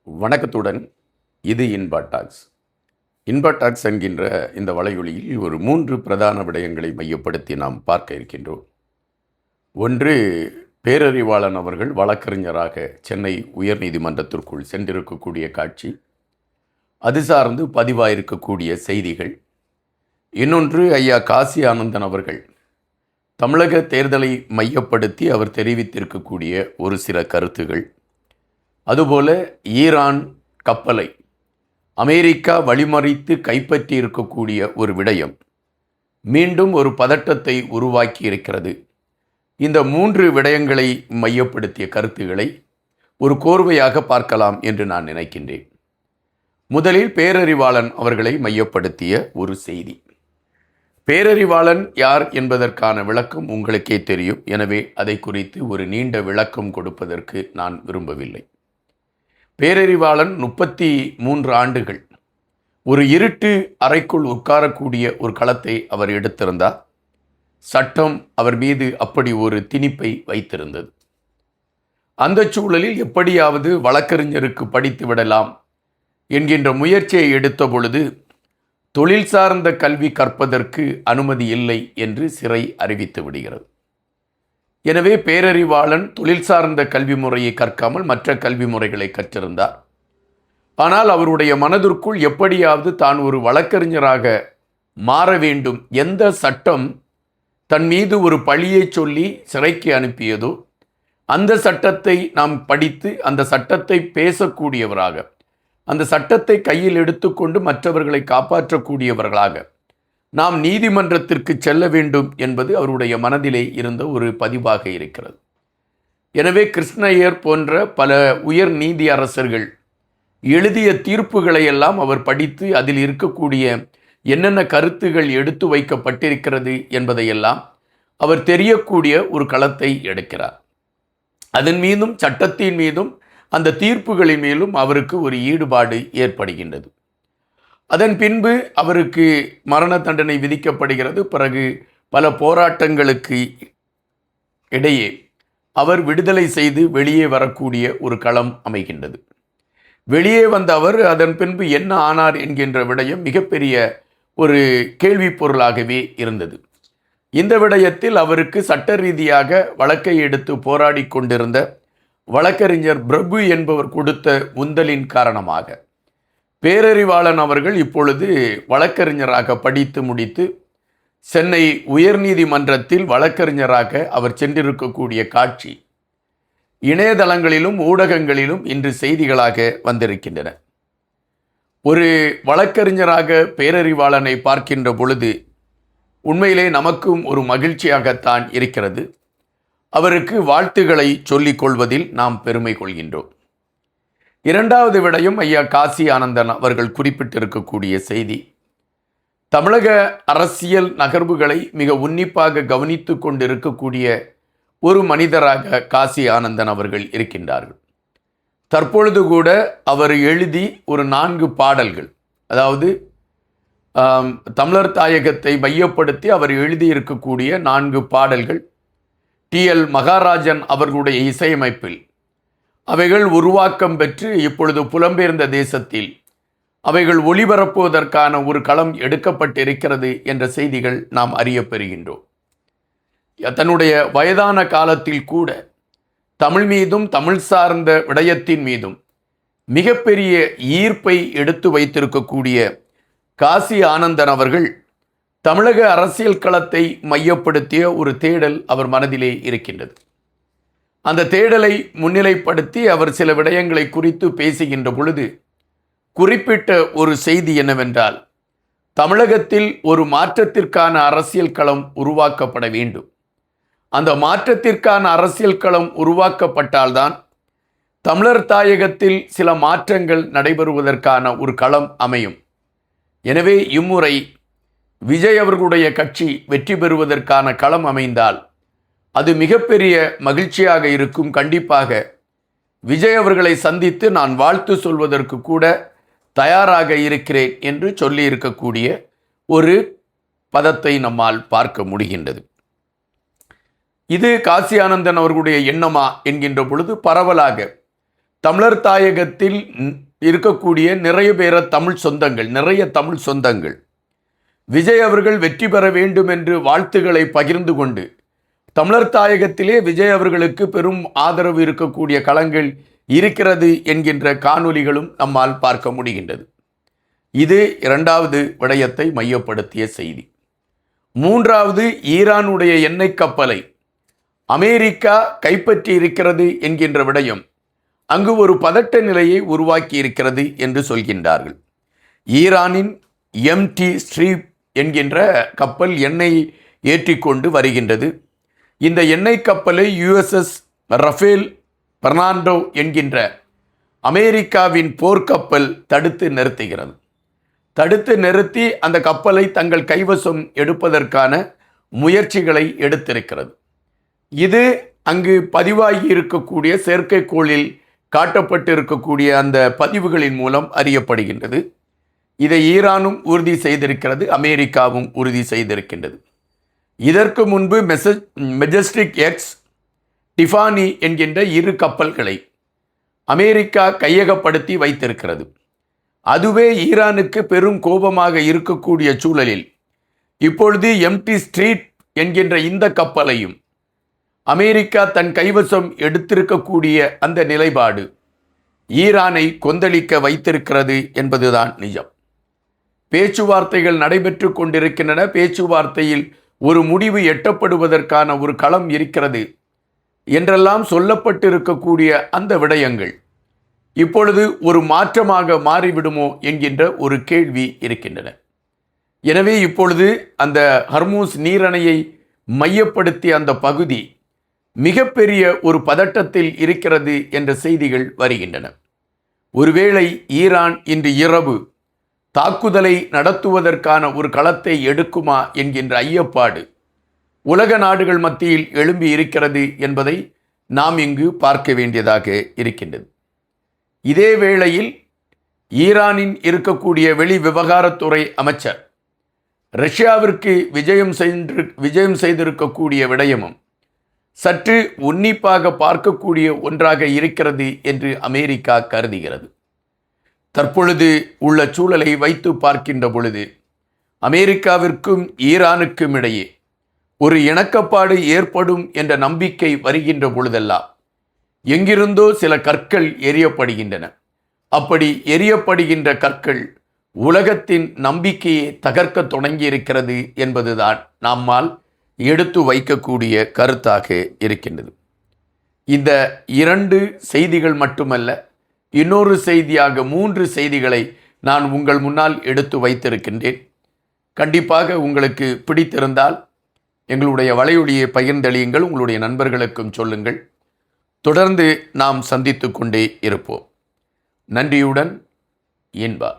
வணக்கத்துடன் இது Inba tax. Inba tax என்கின்ற இந்த வலையொலியில் ஒரு 3 பிரதான விடயங்களை மையப்படுத்தி நாம் பார்க்க இருக்கின்றோம். ஒன்று, பேரறிவாளன் அவர்கள் வழக்கறிஞராக சென்னை உயர்நீதிமன்றத்திற்குள் சென்றிருக்கக்கூடிய காட்சி, அது சார்ந்து பதிவாயிருக்கக்கூடிய செய்திகள். இன்னொன்று, ஐயா காசி ஆனந்தன் அவர்கள் தமிழக தேர்தலை மையப்படுத்தி அவர் தெரிவித்திருக்கக்கூடிய ஒரு சில கருத்துகள். அதுபோல ஈரான் கப்பலை அமெரிக்கா வழிமறித்து கைப்பற்றி இருக்கக்கூடிய ஒரு விடயம் மீண்டும் ஒரு பதட்டத்தை உருவாக்கி இருக்கிறது. இந்த 3 விடயங்களை மையப்படுத்திய கருத்துக்களை ஒரு கோர்வையாக பார்க்கலாம் என்று நான் நினைக்கின்றேன். முதலில் பேரறிவாளன் அவர்களை மையப்படுத்திய ஒரு செய்தி. பேரறிவாளன் யார் என்பதற்கான விளக்கம் உங்களுக்கே தெரியும். எனவே அதை குறித்து ஒரு நீண்ட விளக்கம் கொடுப்பதற்கு நான் விரும்பவில்லை. பேரறிவாளன் 33 ஆண்டுகள் ஒரு இருட்டு அறைக்குள் உட்காரக்கூடிய ஒரு களத்தை அவர் எடுத்திருந்தார். சட்டம் அவர் மீது அப்படி ஒரு திணிப்பை வைத்திருந்தது. அந்த சூழலில் எப்படியாவது வழக்கறிஞருக்கு படித்து விடலாம் என்கின்ற முயற்சியை எடுத்த பொழுது தொழில் சார்ந்த கல்வி கற்பதற்கு அனுமதி இல்லை என்று சிறை அறிவித்து விடுகிறது. எனவே பேரறிவாளன் தொழில் சார்ந்த கல்வி முறையை கற்காமல் மற்ற கல்வி முறைகளை கற்றிருந்தார். ஆனால் அவருடைய மனதிற்குள் எப்படியாவது தான் ஒரு வழக்கறிஞராக மாற வேண்டும், எந்த சட்டம் தன் மீது ஒரு பழியை சொல்லி சிறைக்கு அனுப்பியதோ அந்த சட்டத்தை நாம் படித்து அந்த சட்டத்தை பேசக்கூடியவராக, அந்த சட்டத்தை கையில் எடுத்துக்கொண்டு மற்றவர்களை காப்பாற்றக்கூடியவர்களாக நாம் நீதிமன்றத்திற்கு செல்ல வேண்டும் என்பது அவருடைய மனதிலே இருந்த ஒரு பதிவாக இருக்கிறது. எனவே கிருஷ்ணய்யர் போன்ற பல உயர் நீதி அரசர்கள் எழுதிய தீர்ப்புகளை எல்லாம் அவர் படித்து அதில் இருக்கக்கூடிய என்னென்ன கருத்துகள் எடுத்து வைக்கப்பட்டிருக்கிறது என்பதையெல்லாம் அவர் தெரியக்கூடிய ஒரு களத்தை எடுக்கிறார். அதன் மீதும் சட்டத்தின் மீதும் அந்த தீர்ப்புகளின் மேலும் அவருக்கு ஒரு ஈடுபாடு ஏற்படுகின்றது. அதன் பின்பு அவருக்கு மரண தண்டனை விதிக்கப்படுகிறது. பிறகு பல போராட்டங்களுக்கு இடையே அவர் விடுதலை செய்து வெளியே வரக்கூடிய ஒரு களம் அமைகின்றது. வெளியே வந்த அவர் அதன் பின்பு என்ன ஆனார் என்கின்ற விடயம் மிகப்பெரிய ஒரு கேள்வி பொருளாகவே இருந்தது. இந்த விடயத்தில் அவருக்கு சட்ட ரீதியாக வழக்கை எடுத்து போராடி கொண்டிருந்த வழக்கறிஞர் பிரபு என்பவர் கொடுத்த உந்தலின் காரணமாக பேரறிவாளன் அவர்கள் இப்பொழுது வழக்கறிஞராக படித்து முடித்து சென்னை உயர்நீதிமன்றத்தில் வழக்கறிஞராக அவர் சென்றிருக்கக்கூடிய காட்சி இணையதளங்களிலும் ஊடகங்களிலும் இன்று செய்திகளாக வந்திருக்கின்றன. ஒரு வழக்கறிஞராக பேரறிவாளனை பார்க்கின்ற பொழுது உண்மையிலே நமக்கும் ஒரு மகிழ்ச்சியாகத்தான் இருக்கிறது. அவருக்கு வாழ்த்துக்களை சொல்லிக் கொள்வதில் நாம் பெருமை கொள்கின்றோம். இரண்டாவது விடயம், ஐயா காசி ஆனந்தன் அவர்கள் குறிப்பிட்டிருக்கக்கூடிய செய்தி. தமிழக அரசியல் நகர்வுகளை மிக உன்னிப்பாக கவனித்து கொண்டிருக்கக்கூடிய ஒரு மனிதராக காசி ஆனந்தன் அவர்கள் இருக்கின்றார்கள். தற்பொழுது கூட அவர் எழுதி ஒரு 4 பாடல்கள், அதாவது தமிழர் தாயகத்தை மையப்படுத்தி அவர் எழுதியிருக்கக்கூடிய 4 பாடல்கள் TL மகாராஜன் அவர்களுடைய இசையமைப்பில் அவைகள் உருவாக்கம் பெற்று இப்பொழுது புலம்பெயர்ந்த தேசத்தில் அவைகள் ஒளிபரப்புவதற்கான ஒரு களம் எடுக்கப்பட்டிருக்கிறது என்ற செய்திகள் நாம் அறிய பெறுகின்றோம். தன்னுடைய வயதான காலத்தில் கூட தமிழ் மீதும் தமிழ் சார்ந்த விடயத்தின் மீதும் மிகப்பெரிய ஈர்ப்பை எடுத்து வைத்திருக்கக்கூடிய காசி ஆனந்தன் அவர்கள் தமிழக அரசியல் களத்தை மையப்படுத்திய ஒரு தேடல் அவர் மனதிலே இருக்கின்றது. அந்த தேடலை முன்னிலைப்படுத்தி அவர் சில விடயங்களை குறித்து பேசுகின்ற பொழுது குறிப்பிட்ட ஒரு செய்தி என்னவென்றால், தமிழகத்தில் ஒரு மாற்றத்திற்கான அரசியல் களம் உருவாக்கப்பட வேண்டும். அந்த மாற்றத்திற்கான அரசியல் களம் உருவாக்கப்பட்டால்தான் தமிழர் தாயகத்தில் சில மாற்றங்கள் நடைபெறுவதற்கான ஒரு களம் அமையும். எனவே இம்முறை விஜய் அவர்களுடைய கட்சி வெற்றி பெறுவதற்கான களம் அமைந்தால் அது மிகப்பெரிய மகிழ்ச்சியாக இருக்கும். கண்டிப்பாக விஜய் அவர்களை சந்தித்து நான் வாழ்த்து சொல்வதற்கு கூட தயாராக இருக்கிறேன் என்று சொல்லி இருக்கக்கூடிய ஒரு பதத்தை நம்மால் பார்க்க முடிகின்றது. இது காசி ஆனந்தன் அவர்களுடைய எண்ணமா என்கின்ற பொழுது பரவலாக தமிழர் தாயகத்தில் இருக்கக்கூடிய நிறைய தமிழ் சொந்தங்கள் விஜய் அவர்கள் வெற்றி பெற வேண்டும் என்று வாழ்த்துக்களை பகிர்ந்து கொண்டு தமிழர் தாயகத்திலே விஜய் அவர்களுக்கு பெரும் ஆதரவு இருக்கக்கூடிய களங்கள் இருக்கிறது என்கின்ற காணொளிகளும் நம்மால் பார்க்க முடிகின்றது. இது இரண்டாவது விடயத்தை மையப்படுத்திய செய்தி. மூன்றாவது, ஈரானுடைய எண்ணெய் கப்பலை அமெரிக்கா கைப்பற்றி இருக்கிறது என்கின்ற விடயம் அங்கு ஒரு பதட்ட நிலையை உருவாக்கி இருக்கிறது என்று சொல்கின்றார்கள். ஈரானின் எம்டி ஸ்ட்ரீப் என்கின்ற கப்பல் எண்ணெய் ஏற்றிக்கொண்டு வருகின்றது. இந்த எண்ணெய் கப்பலை யுஎஸ்எஸ் ரஃபேல் பெர்னாண்டோ என்கின்ற அமெரிக்காவின் போர்க்கப்பல் தடுத்து நிறுத்துகிறது. தடுத்து நிறுத்தி அந்த கப்பலை தங்கள் கைவசம் எடுப்பதற்கான முயற்சிகளை எடுத்திருக்கிறது. இது அங்கு பதிவாகி இருக்கக்கூடிய செயற்கைக்கோளில் காட்டப்பட்டிருக்கக்கூடிய அந்த பதிவுகளின் மூலம் அறியப்படுகின்றது. இதை ஈரானும் உறுதி செய்திருக்கிறது, அமெரிக்காவும் உறுதி செய்திருக்கின்றது. இதற்கு முன்பு மெஜஸ்டிக் எக்ஸ், டிஃபானி என்கின்ற இரு கப்பல்களை அமெரிக்கா கையகப்படுத்தி வைத்திருக்கிறது. அதுவே ஈரானுக்கு பெரும் கோபமாக இருக்கக்கூடிய சூழலில் இப்பொழுது எம்டி ஸ்ட்ரீட் என்கின்ற இந்த கப்பலையும் அமெரிக்கா தன் கைவசம் எடுத்திருக்கக்கூடிய அந்த நிலைப்பாடு ஈரானை கொந்தளிக்க வைத்திருக்கிறது என்பதுதான் நிஜம். பேச்சுவார்த்தைகள் நடைபெற்று கொண்டிருக்கின்றன. பேச்சுவார்த்தையில் ஒரு முடிவு எட்டப்படுவதற்கான ஒரு களம் இருக்கிறது என்றெல்லாம் சொல்லப்பட்டிருக்கக்கூடிய அந்த விடயங்கள் இப்பொழுது ஒரு மாற்றமாக மாறிவிடுமோ என்கின்ற ஒரு கேள்வி இருக்கின்றன. எனவே இப்பொழுது அந்த ஹர்மூஸ் நீரணையை மையப்படுத்திய அந்த பகுதி மிகப்பெரிய ஒரு பதட்டத்தில் இருக்கிறது என்ற செய்திகள் வருகின்றன. ஒருவேளை ஈரான் இன்று இரவு தாக்குதலை நடத்துவதற்கான ஒரு களத்தை எடுக்குமா என்கின்ற ஐயப்பாடு உலக நாடுகள் மத்தியில் எழும்பி இருக்கிறது என்பதை நாம் இங்கு பார்க்க வேண்டியதாக இருக்கின்றது. இதே வேளையில் ஈரானின் இருக்கக்கூடிய வெளி விவகாரத்துறை அமைச்சர் ரஷ்யாவிற்கு விஜயம் செய்திருக்கக்கூடிய விடயமும் சற்று உன்னிப்பாக பார்க்கக்கூடிய ஒன்றாக இருக்கிறது என்று அமெரிக்கா கருதுகிறது. தற்பொழுது உள்ள சூழலை வைத்து பார்க்கின்ற பொழுது அமெரிக்காவிற்கும் ஈரானுக்கும் இடையே ஒரு இணக்கப்பாடு ஏற்படும் என்ற நம்பிக்கை வருகின்ற பொழுதெல்லாம் எங்கிருந்தோ சில கற்கள் எரியப்படுகின்றன. அப்படி எரியப்படுகின்ற கற்கள் உலகத்தின் நம்பிக்கையை தகர்க்க தொடங்கியிருக்கிறது என்பதுதான் நம்மால் எடுத்து வைக்கக்கூடிய கருத்தாக இருக்கின்றது. இந்த இரண்டு செய்திகள் மட்டுமல்ல, இன்னொரு செய்தியாக 3 செய்திகளை நான் உங்கள் முன்னால் எடுத்து வைத்திருக்கின்றேன். கண்டிப்பாக உங்களுக்கு பிடித்திருந்தால் எங்களுடைய வலையொலியை பகிர்ந்தளியுங்கள், உங்களுடைய நண்பர்களுக்கும் சொல்லுங்கள். தொடர்ந்து நாம் சந்தித்து கொண்டே இருப்போம். நன்றியுடன் இன்பா.